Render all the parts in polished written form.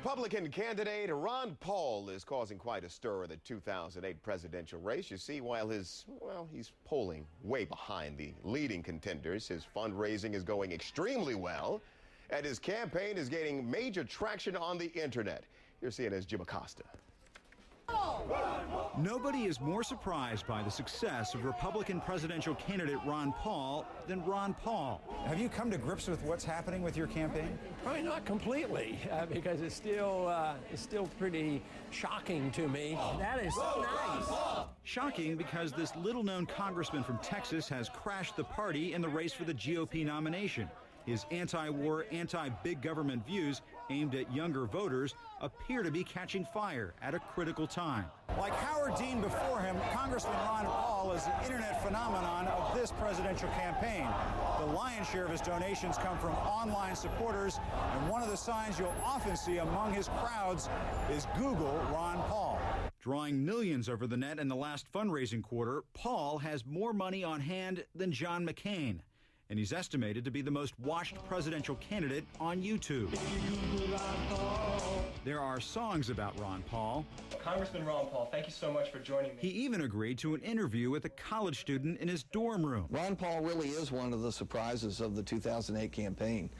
Republican candidate Ron Paul is causing quite a stir in the 2008 presidential race. You see, while he's polling way behind the leading contenders, his fundraising is going extremely well, and his campaign is gaining major traction on the internet. Here's CNN's Jim Acosta. Nobody is more surprised by the success of Republican presidential candidate Ron Paul than Ron Paul. Have you come to grips with what's happening with your campaign? Probably not completely, because it's still pretty shocking to me. That is so nice. Shocking because this little-known congressman from Texas has crashed the party in the race for the GOP nomination. His anti-war, anti-big government views aimed at younger voters appear to be catching fire at a critical time. Like Howard Dean before him, Congressman Ron Paul is the internet phenomenon of this presidential campaign. The lion's share of his donations come from online supporters, and one of the signs you'll often see among his crowds is Google Ron Paul. Drawing millions over the net in the last fundraising quarter, Paul has more money on hand than John McCain, and he's estimated to be the most watched presidential candidate on YouTube. There are songs about Ron Paul. Congressman Ron Paul, thank you so much for joining me. He even agreed to an interview with a college student in his dorm room. Ron Paul really is one of the surprises of the 2008 campaign.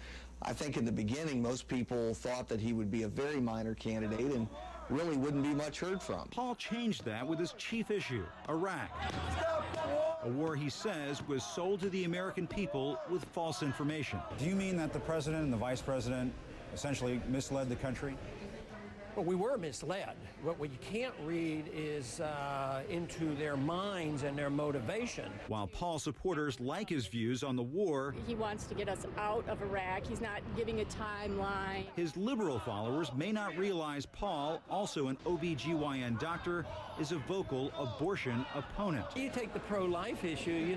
I think in the beginning, most people thought that he would be a very minor candidate and really wouldn't be much heard from. Paul changed that with his chief issue, Iraq. A war he says was sold to the American people with false information. Do you mean that the president and the vice president essentially misled the country? Well, we were misled. What you can't read is into their minds and their motivation. While Paul supporters like his views on the war, he wants to get us out of Iraq. He's not giving a timeline. His liberal followers may not realize Paul, also an OB/GYN doctor, is a vocal abortion opponent. You take the pro-life issue,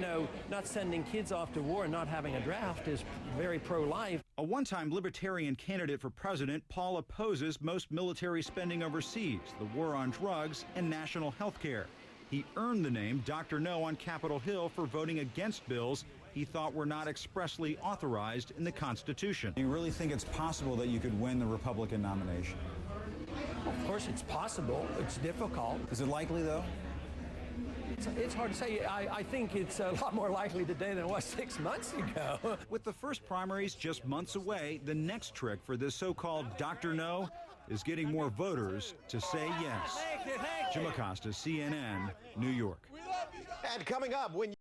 not sending kids off to war and not having a draft is very pro-life. A one-time libertarian candidate for president, Paul opposes most military spending overseas, the war on drugs, and national health care. He earned the name Dr. No on Capitol Hill for voting against bills he thought were not expressly authorized in the Constitution. Do you really think it's possible that you could win the Republican nomination? Of course, it's possible. It's difficult. Is it likely, though? It's hard to say. I think it's a lot more likely today than it was 6 months ago. With the first primaries just months away, the next trick for this so-called Dr. No is getting more voters to say yes. Thank you. Jim Acosta, CNN, New York. And coming up, when